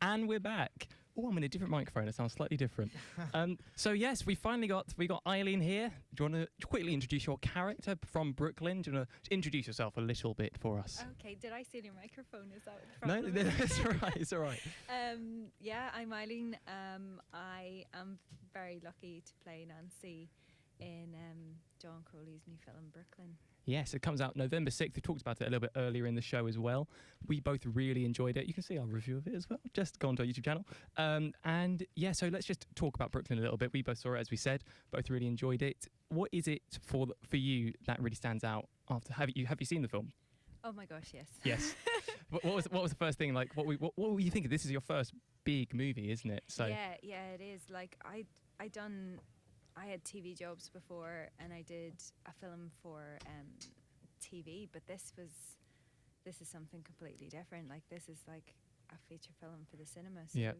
And we're back. Oh, I'm in a different microphone. It sounds slightly different. So yes, we got Eileen here. Do you want to quickly introduce your character from Brooklyn? Do you want to introduce yourself a little bit for us? Okay. Did I steal your microphone? Is that what No, it's all right. It's all right. Yeah, I'm Eileen. I am very lucky to play Nancy in John Crowley's new film Brooklyn. Yes, it comes out November 6th. We talked about it a little bit earlier in the show as well. We both really enjoyed it. You can see our review of it as well. Just go onto our YouTube channel. And yeah, so let's just talk about Brooklyn a little bit. We both saw it, as we said. Both really enjoyed it. What is it for you that really stands out after? Have you seen the film? Oh my gosh, yes. Yes. what was the first thing? Like, what were you thinking? This is your first big movie, isn't it? So yeah, it is. Like I had TV jobs before, and I did a film for TV, but this is something completely different. Like, this is like a feature film for the cinema. So, yeah.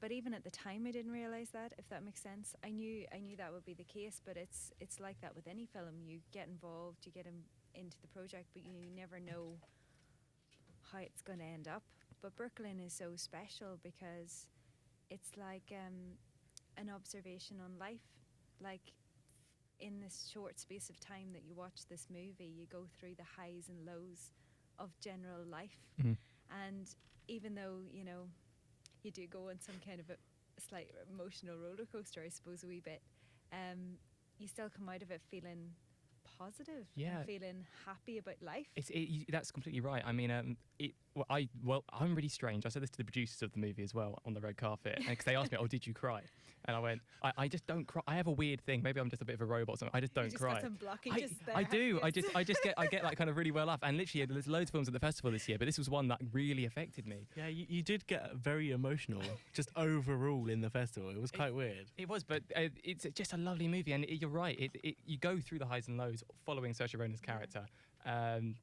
But even at the time, I didn't realise that, if that makes sense. I knew that would be the case, but it's like that with any film. You get involved, you get into the project, but you never know how it's going to end up. But Brooklyn is so special because it's like an observation on life. Like, in this short space of time that you watch this movie, you go through the highs and lows of general life. Mm-hmm. And even though, you do go on some kind of a slight emotional roller coaster, I suppose, a wee bit, you still come out of it feeling positive, yeah, and feeling happy about life. That's completely right. I mean, I'm really strange. I said this to the producers of the movie as well on the red carpet, because they asked me, "Oh, did you cry?" And I went, "I just don't cry. I have a weird thing. Maybe I'm just a bit of a robot or something. I just don't cry." Got some blockages there. I do. I get like kind of really well off. And literally, there's loads of films at the festival this year, but this was one that really affected me. Yeah, you did get very emotional, just overall in the festival. It was quite weird. It was, but it's just a lovely movie, and you're right. You go through the highs and lows following Saoirse Ronan's character, and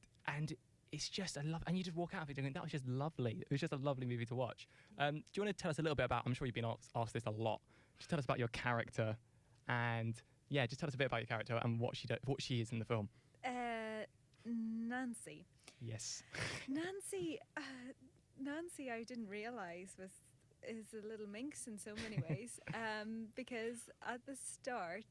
it's just and you just walk out of it going, that was just lovely. It was just a lovely movie to watch. Do you want to tell us a little bit about, I'm sure you've been asked this a lot, just tell us about your character, and yeah, just tell us a bit about your character and what she is in the film. Nancy. Yes. Nancy, I didn't realise is a little minx in so many ways, because at the start,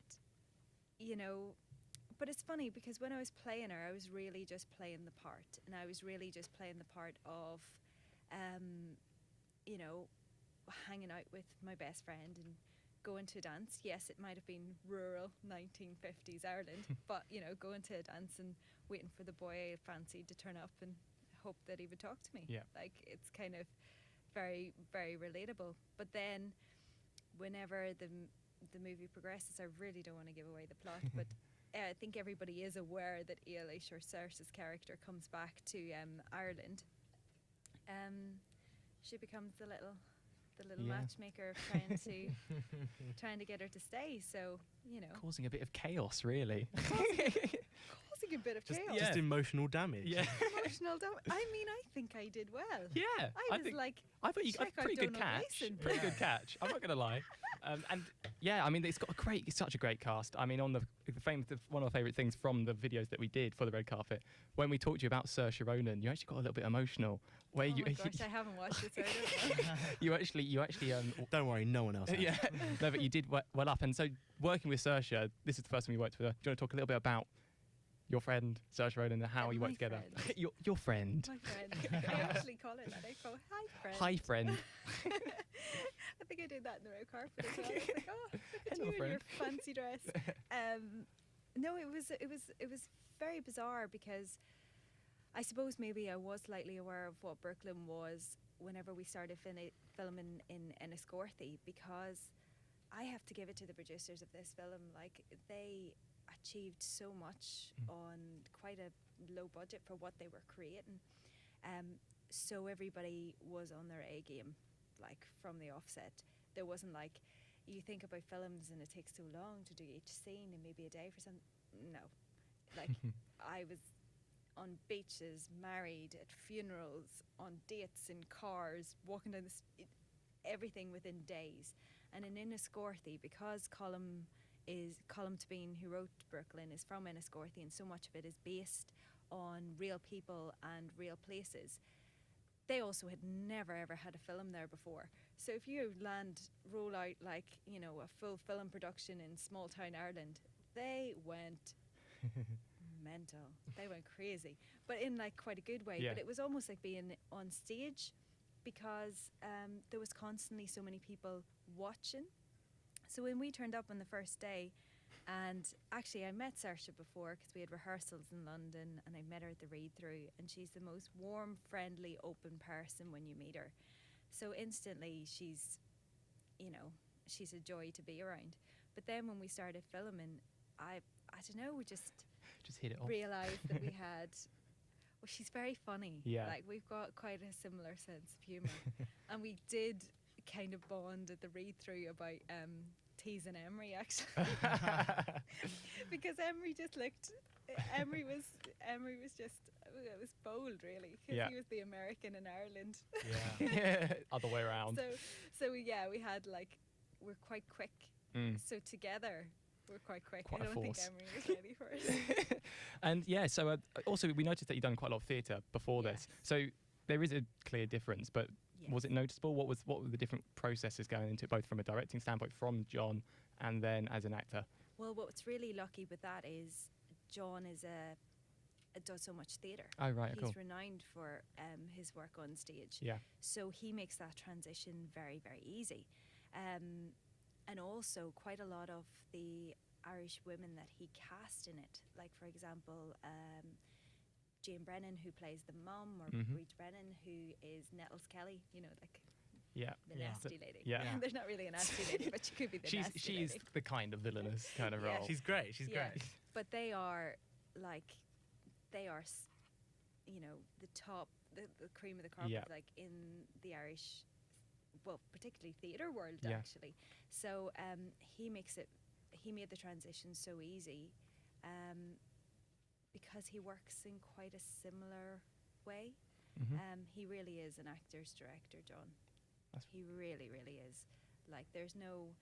but it's funny because when I was playing her, I was really just playing the part, and I was really just playing the part of, hanging out with my best friend and going to a dance. Yes, it might have been rural 1950s Ireland, but, going to a dance and waiting for the boy I fancied to turn up and hope that he would talk to me. Yeah. Like, it's kind of very, very relatable. But then whenever the movie progresses, I really don't want to give away the plot, but I think everybody is aware that Eileen O'Higgins' character comes back to Ireland. She becomes the little matchmaker trying to get her to stay. So causing a bit of chaos, really. Causing a bit of chaos. Just emotional damage. Yeah. Emotional damage. I mean, I think I did well. Yeah. I thought you got a pretty good catch. Pretty good catch. I'm not going to lie. And yeah, I mean, it's such a great cast. I mean, on one of my favourite things from the videos that we did for the red carpet, when we talked to you about Saoirse Ronan, you actually got a little bit emotional. My gosh, I haven't watched it, so I don't know. you actually. Don't worry, no one else has. Yeah, no, but you did well up. And so, working with Saoirse, this is the first time you worked with her. Do you want to talk a little bit about your friend Saoirse Ronan and how you work together? Friend. your friend. My friend. I actually call it that. I call hi friend. Hi friend. I think I did that in the red carpet as well. I was like, oh, look at Hello, you friend. in your fancy dress. No, it was very bizarre because I suppose maybe I was slightly aware of what Brooklyn was whenever we started filming in Enniscorthy, because I have to give it to the producers of this film. Like, they achieved so much on quite a low budget for what they were creating. So everybody was on their A game, like, from the offset. There wasn't like, you think about films and it takes so long to do each scene and maybe a day for some. No. Like, I was on beaches, married, at funerals, on dates, in cars, walking down everything within days. And in Enniscorthy, because Colm Tabine, who wrote Brooklyn, is from Enniscorthy, and so much of it is based on real people and real places, they also had never ever had a film there before. So if you roll out like, you know, a full film production in small town Ireland, they went mental. They went crazy, but in like quite a good way. Yeah. But it was almost like being on stage, because there was constantly so many people watching. So when we turned up on the first day, and actually I met Saoirse before because we had rehearsals in London, and I met her at the read-through, and she's the most warm, friendly, open person when you meet her. So instantly she's, you know, she's a joy to be around. But then when we started filming, I don't know, we just hit it off. realised that we had, well, she's very funny. Yeah. Like, we've got quite a similar sense of humour. And we did kind of bond at the read-through about teasing Emery, actually. Because Emery just looked, Emery was just, it was bold, really, because Yeah. he was the American in Ireland. Yeah. Other way around. So we had like, we're quite quick. Mm. So together, we're quite quick. Quite I a don't think force. Emery was ready for us. And yeah, so also we noticed that you've done quite a lot of theatre before this. Yes. So there is a clear difference, but was it noticeable? What were the different processes going into it, both from a directing standpoint from John and then as an actor? Well, what's really lucky with that is John does so much theatre. Oh, right, He's cool. renowned for his work on stage. Yeah. So he makes that transition very, very easy. And also quite a lot of the Irish women that he cast in it, like for example, Jane Brennan, who plays the mum, or Mhm. Breach Brennan, who is Nettles Kelly, you know, like Yeah. the Yeah. nasty lady. Yeah. Yeah. There's not really a nasty lady, but she could be the nasty She's lady. the kind of villainous kind of Yeah. role. She's great. She's Yeah. great. But they are like, you know, the top, the cream of the crop, Yeah. like in the Irish, well, particularly theatre world, Yeah. actually. So he made the transition so easy, because he works in quite a similar way. Mhm. He really is an actor's director, John. That's- He really, really is. Like, there's no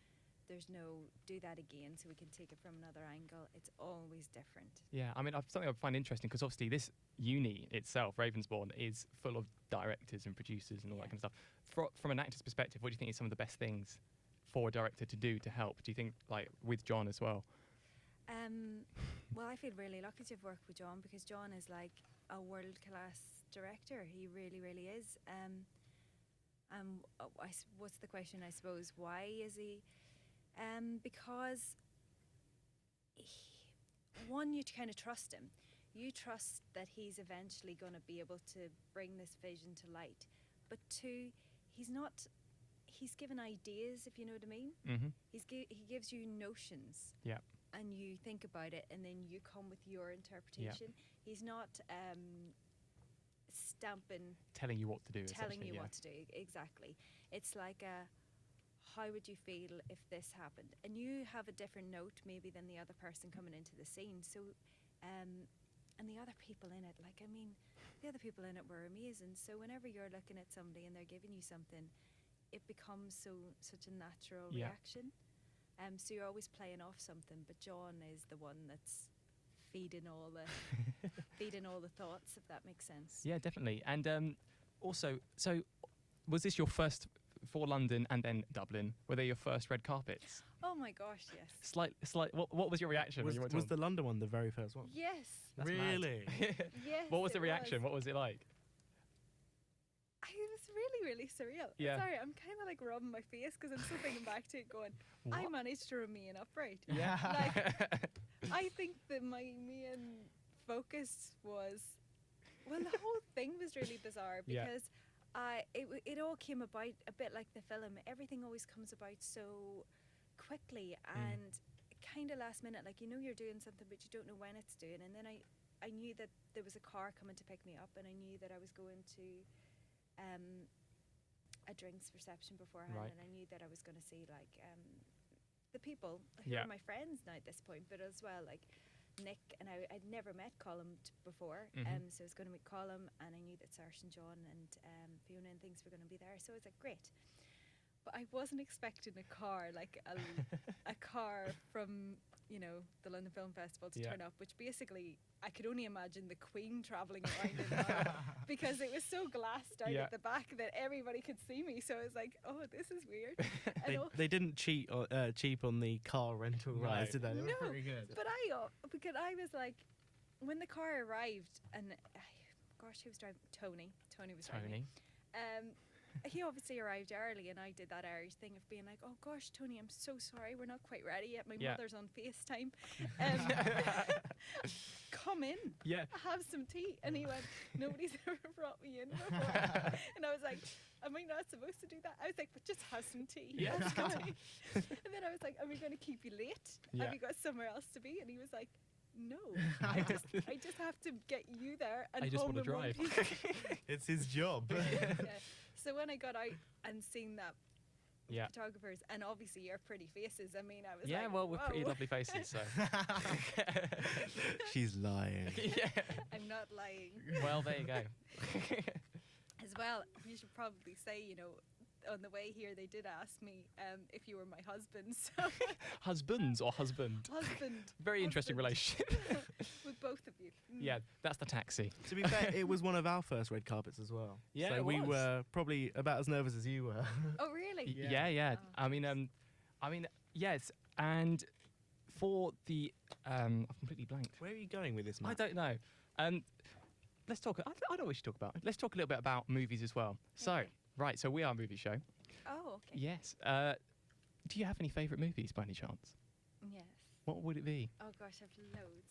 do that again so we can take it from another angle. It's always different. Yeah, I mean, something I find interesting because obviously this uni itself, Ravensbourne, is full of directors and producers and all that Yeah. kind of stuff. From an actor's perspective, what do you think is some of the best things for a director to do to help? Do you think, like, with John as well? Well, I feel really lucky to have worked with John, because John is like a world-class director. He really, really is. What's the question, I suppose? Why is he? Because one, you kind of trust him. You trust that he's eventually going to be able to bring this vision to light. But two, he's given ideas, if you know what I mean. Mm-hmm. He gives you notions. Yeah. And you think about it, and then you come with your interpretation. He's not stamping, Telling you what to do. telling essentially, you yeah. what to do. Exactly. It's like how would you feel if this happened? And you have a different note maybe than the other person coming into the scene. So, and the other people in it, like, I mean, the other people in it were amazing. So whenever you're looking at somebody and they're giving you something, it becomes such a natural Yeah. reaction. So you're always playing off something, but John is the one that's feeding all the thoughts, if that makes sense. Yeah, definitely. And also, so was this your first for London and then Dublin? Were they your first red carpets? Oh my gosh, yes. Slight. What was your reaction when you went Was on? the London one the very first one? Yes. That's mad. Really? Yes. What was it the reaction? What was it like? It was really, really surreal. Yeah. Sorry, I'm kind of like rubbing my face because I'm still thinking back to it going, I What? managed to remain upright. Yeah. I think that my main focus was, well, the whole thing was really bizarre Yeah. because it all came about a bit like the film. Everything always comes about so quickly and kind of last minute. Like, you know you're doing something, but you don't know when it's doing. And then I knew that there was a car coming to pick me up, and I knew that I was going to a drinks reception beforehand, Right. and I knew that I was going to see like the people who Yeah. are my friends now at this point, but as well like Nick, and I'd never met Colm before, Mhm. so I was going to meet Colm, and I knew that Saoirse and John and Fiona and things were going to be there, so I was like, great. But I wasn't expecting a car, like a car from, you know, the London Film Festival to Yeah. turn up, which basically I could only imagine the Queen travelling around in that, because it was so glassed out Yeah. at the back that everybody could see me. So I was like, oh, this is weird. They, And all- they didn't cheat cheap on the car rental No. rides, did they? They were No, pretty good. But because I was like, when the car arrived, and gosh, who was driving? Tony. Tony was driving. Tony. He obviously arrived early, and I did that Irish thing of being like, oh gosh, Tony, I'm so sorry, we're not quite ready yet. My Yeah. mother's on FaceTime. Come in, Yeah. have some tea. And he went, nobody's ever brought me in before. And I was like, am I not supposed to do that? I was like, but just have some tea. Yeah. Have some tea. And then I was like, are we going to keep you late? Yeah. Have you got somewhere else to be? And he was like, no, I just have to get you there and I just home want to in one drive. piece. It's his job. Yeah. So when I got out and seen that Yeah. photographers, and obviously your pretty faces, I mean, I was Yeah, like, well, we're pretty whoa. lovely faces, so. She's lying. Yeah. I'm not lying. Well, there you go. As well, we should probably say, you know, on the way here, they did ask me if you were my husband. So Husbands or husband? husband. Very interesting husband. relationship. With both of you. Mm. Yeah, that's the taxi. To be fair, it was one of our first red carpets as well. Yeah, so it we was. were probably about as nervous as you were. Oh, really? Yeah. Oh. I mean, yes, and for the, I've completely blanked. Where are you going with this, I Matt? don't know. Let's talk. I know what we should talk about. Let's talk a little bit about movies as well. So, Okay. right. So we are a movie show. Oh, okay. Yes. Do you have any favourite movies by any chance? Yes. What would it be? Oh gosh, I've loads.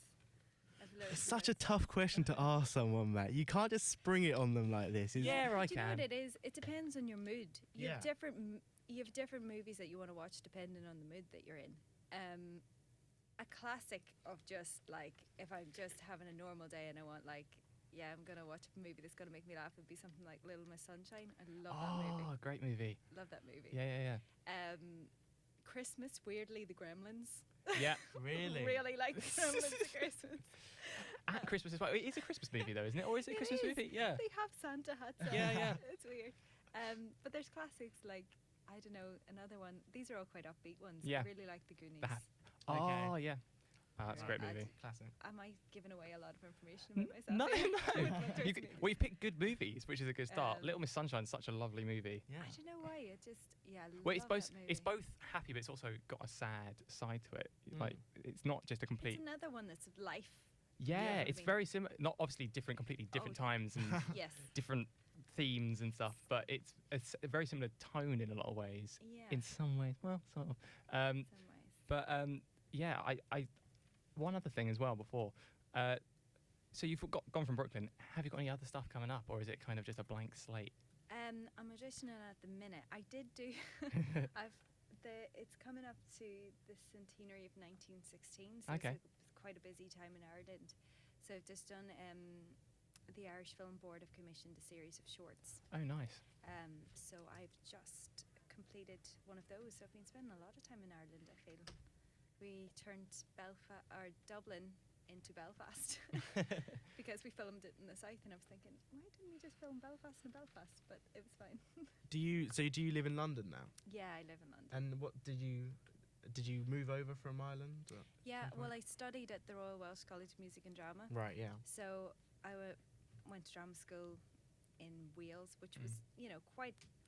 I've loads. It's such a tough question to ask someone, Matt. You can't just spring it on them like this. Yeah, I Do you know can. what it is? It depends on your mood. You have Yeah. you have different movies that you want to watch depending on the mood that you're in. A classic of just like, if I'm just having a normal day and I want like, yeah, I'm gonna watch a movie that's gonna make me laugh, would be something like Little Miss Sunshine. I love that movie. Oh, great movie. Love that movie. Yeah. Christmas, weirdly, the Gremlins. Yeah. Really? Really like the Gremlins at Christmas. At Christmas as well. It is a Christmas movie though, isn't it? Or is it a It Christmas is. movie? Yeah. They have Santa hats on. Yeah. It's weird. But there's classics like, I don't know, another one. These are all quite upbeat ones. Yeah. I really like The Goonies. That. Okay. Oh, yeah. Oh, that's a great Right. movie. Classic. Am I giving away a lot of information about myself? No, here? no. With my You, choice of well, you've picked good movies, which is a good start. Um, Little Miss Sunshine's such a lovely movie. Yeah. I don't know why. It just, yeah. I Well, it's love both that it's movie. both happy, but it's also got a sad side to it. Mm. Like it's not just a complete. It's another one that's life. Yeah, yeah, I it's mean- very similar. Not obviously different, completely different Oh, times and Yes. different themes and stuff, but it's a very similar tone in a lot of ways. Yeah. In some ways, well, sort of. some ways. But yeah, I one other thing as well before. So you've gone from Brooklyn. Have you got any other stuff coming up, or is it kind of just a blank slate? I'm auditioning at the minute. I did do. It's coming up to the centenary of 1916, so Okay. it's quite a busy time in Ireland. So I've just done. The Irish Film Board have commissioned a series of shorts. Oh, nice. So I've just completed one of those. So I've been spending a lot of time in Ireland. I feel we turned Dublin into Belfast because we filmed it in the south, and I was thinking, why didn't we just film Belfast in Belfast? But it was fine. Do you live in London now? Yeah, I live in London. And what did you move over from Ireland? Or? Yeah, some well, point? I studied at the Royal Welsh College of Music and Drama. Right. Yeah. So I went to drama school in Wales, which was,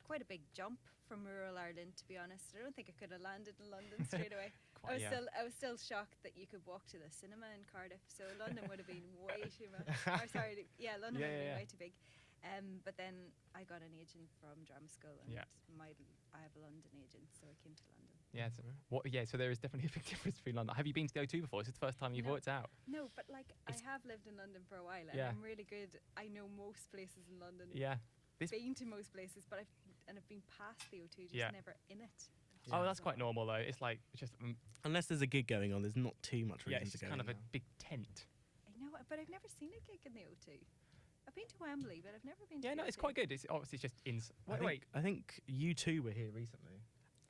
quite a big jump from rural Ireland, to be honest. I don't think I could have landed in London straight away. Quite, yeah. I was still shocked that you could walk to the cinema in Cardiff. So London would have been way too much. Or sorry, London would have been way too big. But then I got an agent from drama school, and Yeah. I have a London agent, so I came to London. Yeah. So there is definitely a big difference between London. Have you been to the O2 before? Is it the first time you've No. worked out? No, but I It's- have lived in London for a while, and Yeah. I'm really good. I know most places in London. Yeah. Been to most places, but I've been past the O2, just Yeah. never in it. Oh, that's quite normal though. It's like it's just Unless there's a gig going on, there's not too much reason yeah, it's to just go. kind in of a now. big tent. I know, but I've never seen a gig in the O2. I've been to Wembley, but I've never been to Yeah, the no, O2. it's quite good. It's obviously just I think you two were here recently.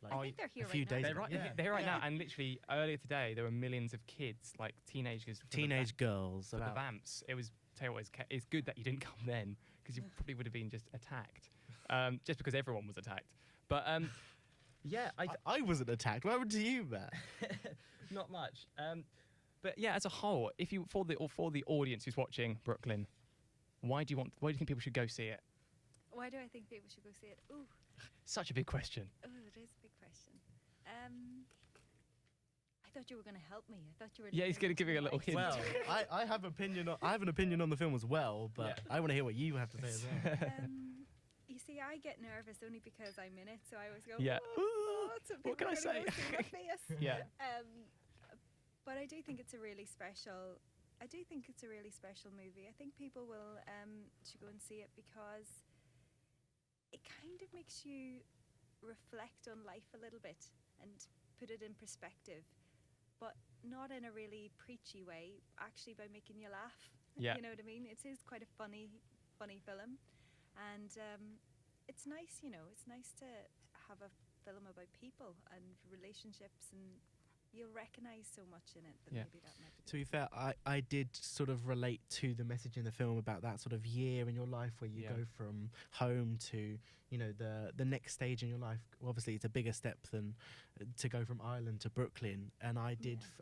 Like, I think they're here a few right days now. They're right. Yeah. They're right now, and literally earlier today there were millions of kids, like teenagers, for teenage girls. the About vamps. It was tell you what, it's good that you didn't come then because you probably would have been just attacked, just because everyone was attacked. But Yeah, I wasn't attacked. What happened to you, Matt? not much. But yeah, as a whole, if you for the audience who's watching Brooklyn, why do you think people should go see it? Why do I think people should go see it? Ooh, Such a big question. oh, it is a big question. I thought you were going to help me. I thought you were. Yeah, he's gonna give you a little hint. Well, I have an opinion on the film as well, but I want to hear what you have to say as well. You see, I get nervous only because I'm in it, so I always go. Yeah. Oh, What can I say? My face. Yeah. But I do think it's a really special. I do think it's a really special movie. I think people will should go and see it because it kind of makes you reflect on life a little bit and put it in perspective, but not in a really preachy way. Actually, by making you laugh. Yeah. You know what I mean? It is quite a funny film, and it's nice. You know, it's nice to have a film about people and relationships, and you'll recognise so much in it that Yeah. maybe that might be. To be fair, I did sort of relate to the message in the film about that sort of year in your life where you Yeah. go from home to, you know, the next stage in your life. Well, obviously, it's a bigger step than to go from Ireland to Brooklyn. And I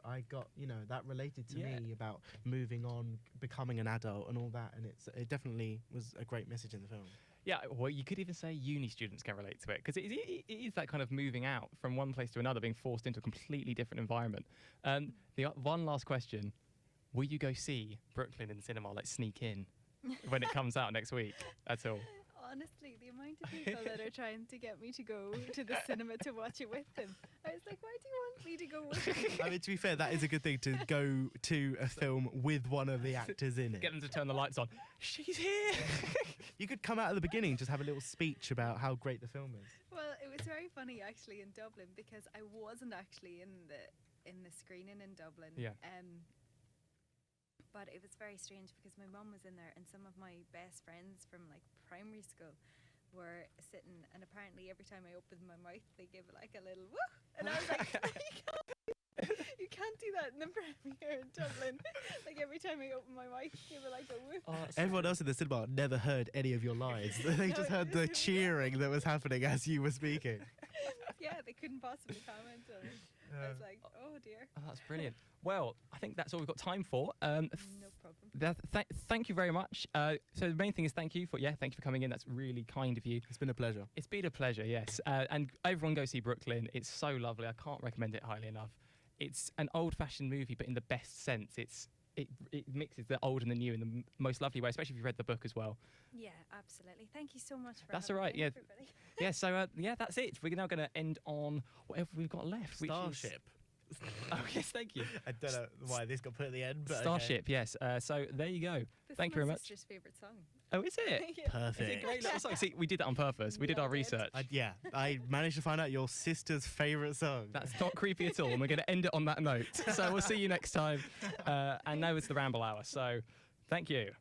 I got, you know, that related to Yeah. me about moving on, becoming an adult and all that. And it definitely was a great message in the film. Yeah, well, you could even say uni students can relate to it because it is that kind of moving out from one place to another, being forced into a completely different environment. The one last question: will you go see Brooklyn in the cinema, like sneak in, when it comes out next week at all? Honestly, the amount of people that are trying to get me to go to the cinema to watch it with them, I was like, why do you want me to go with you? I mean, to be fair, that is a good thing to go to a film with one of the actors in it. Get them to turn the lights on. She's here. You could come out at the beginning, just have a little speech about how great the film is. Well, it was very funny actually in Dublin because I wasn't actually in the screening in Dublin. Yeah. But it was very strange because my mum was in there and some of my best friends from like primary school were sitting, and apparently every time I opened my mouth they give like a little woo, and I was like, you can't do that in the premiere in Dublin. Like every time I open my mouth, give it like a woo. Oh, Everyone else in the cinema never heard any of your lines. They just heard the cheering that was happening as you were speaking. Yeah, they couldn't possibly comment on it. I was like, oh dear. Oh, that's brilliant. Well, I think that's all we've got time for. No problem. Thank you very much. So the main thing is thank you for coming in. That's really kind of you. It's been a pleasure. It's been a pleasure, yes. And everyone go see Brooklyn. It's so lovely. I can't recommend it highly enough. It's an old-fashioned movie, but in the best sense. It mixes the old and the new in the most lovely way, especially if you've read the book as well. Yeah, absolutely. Thank you so much for That's having all right, me, yeah. everybody. Yeah, so that's it. We're now going to end on whatever we've got left. which is- Starship. Oh, yes, thank you. I don't know why this got put at the end, but Starship, yes. So there you go. This Thank is you very my much. sister's favourite song. Oh, is it? Yeah. Okay. It's a Perfect. great little song. See, we did that on purpose. We did Yeah, our I did. research. I managed to find out your sister's favourite song. That's not creepy at all. And we're going to end it on that note. So we'll see you next time. And now it's the Ramble Hour. So thank you.